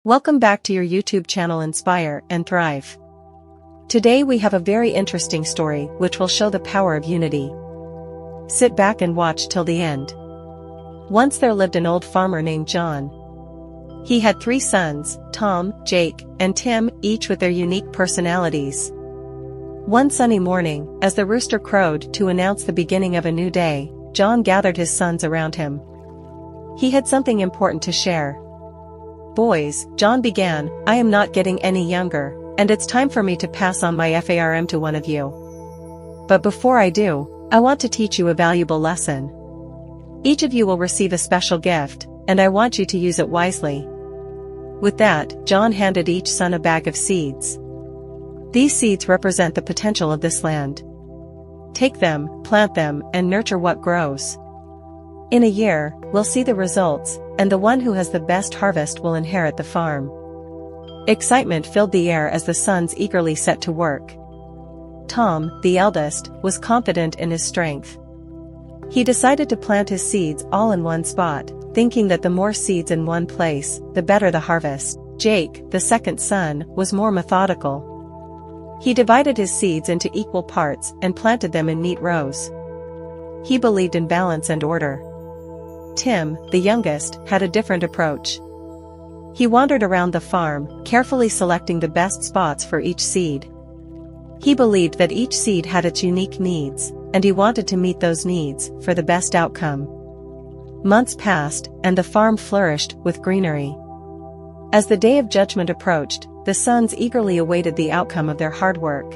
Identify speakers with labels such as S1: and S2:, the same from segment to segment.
S1: Welcome back to your YouTube channel Inspire and Thrive. Today we have a very interesting story which will show the power of unity. Sit back and watch till the end. Once there lived an old farmer named John. He had 3 sons, Tom, Jake, and Tim, each with their unique personalities. One sunny morning, as the rooster crowed to announce the beginning of a new day, John gathered his sons around him. He had something important to share. "Boys," John began, "I am not getting any younger, and it's time for me to pass on my farm to one of you. But before I do, I want to teach you a valuable lesson. Each of you will receive a special gift, and I want you to use it wisely." With that, John handed each son a bag of seeds. "These seeds represent the potential of this land. Take them, plant them, and nurture what grows. In a year, we'll see the results, and the one who has the best harvest will inherit the farm." Excitement filled the air as the sons eagerly set to work. Tom, the eldest, was confident in his strength. He decided to plant his seeds all in one spot, thinking that the more seeds in one place, the better the harvest. Jake, the second son, was more methodical. He divided his seeds into equal parts and planted them in neat rows. He believed in balance and order. Tim, the youngest, had a different approach. He wandered around the farm, carefully selecting the best spots for each seed. He believed that each seed had its unique needs, and he wanted to meet those needs for the best outcome. Months passed, and the farm flourished with greenery. As the day of judgment approached, the sons eagerly awaited the outcome of their hard work.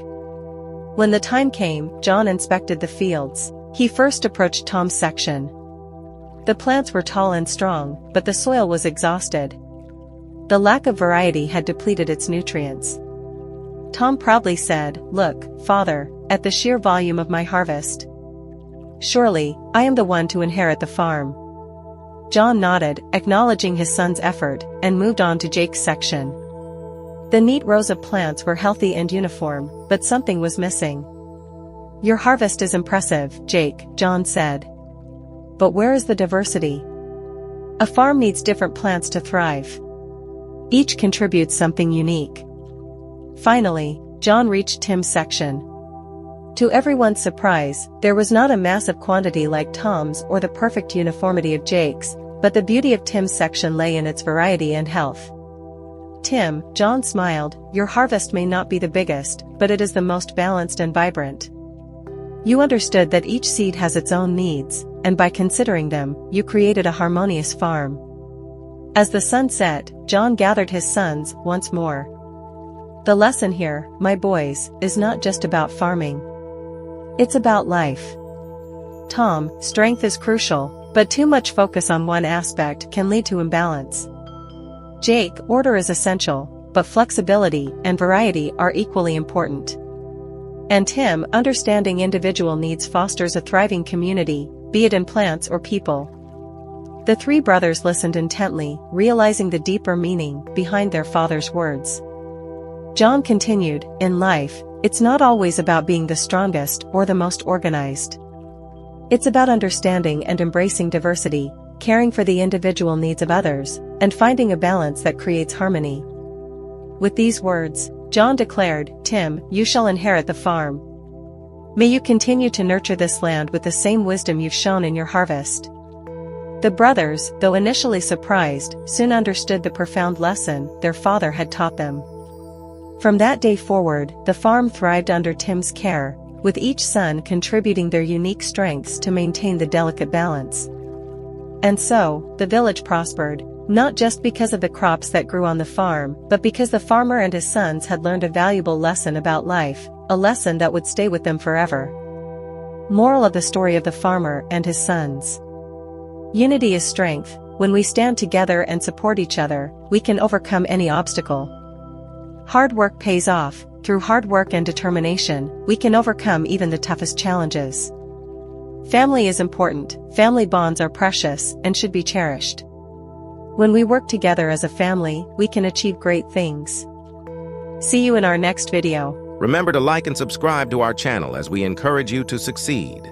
S1: When the time came, John inspected the fields. He first approached Tom's section. The plants were tall and strong, but the soil was exhausted. The lack of variety had depleted its nutrients. Tom proudly said, "Look, Father, at the sheer volume of my harvest. Surely, I am the one to inherit the farm." John nodded, acknowledging his son's effort, and moved on to Jake's section. The neat rows of plants were healthy and uniform, but something was missing. "Your harvest is impressive, Jake," John said. "But where is the diversity? A farm needs different plants to thrive. Each contributes something unique." Finally, John reached Tim's section. To everyone's surprise, there was not a massive quantity like Tom's or the perfect uniformity of Jake's, but the beauty of Tim's section lay in its variety and health. "Tim," John smiled, "your harvest may not be the biggest, but it is the most balanced and vibrant. You understood that each seed has its own needs, and by considering them, you created a harmonious farm." As the sun set, John gathered his sons once more. "The lesson here, my boys, is not just about farming. It's about life. Tom, strength is crucial, but too much focus on one aspect can lead to imbalance. Jake, order is essential, but flexibility and variety are equally important. And Tim, understanding individual needs fosters a thriving community, be it in plants or people." The 3 brothers listened intently, realizing the deeper meaning behind their father's words. John continued, "In life, it's not always about being the strongest or the most organized. It's about understanding and embracing diversity, caring for the individual needs of others, and finding a balance that creates harmony." With these words, John declared, "Tim, you shall inherit the farm. May you continue to nurture this land with the same wisdom you've shown in your harvest." The brothers, though initially surprised, soon understood the profound lesson their father had taught them. From that day forward, the farm thrived under Tim's care, with each son contributing their unique strengths to maintain the delicate balance. And so, the village prospered, not just because of the crops that grew on the farm, but because the farmer and his sons had learned a valuable lesson about life, a lesson that would stay with them forever. Moral of the story of the farmer and his sons. Unity is strength. When we stand together and support each other, we can overcome any obstacle. Hard work pays off. Through hard work and determination, we can overcome even the toughest challenges. Family is important. Family bonds are precious and should be cherished. When we work together as a family, we can achieve great things. See you in our next video.
S2: Remember to like and subscribe to our channel as we encourage you to succeed.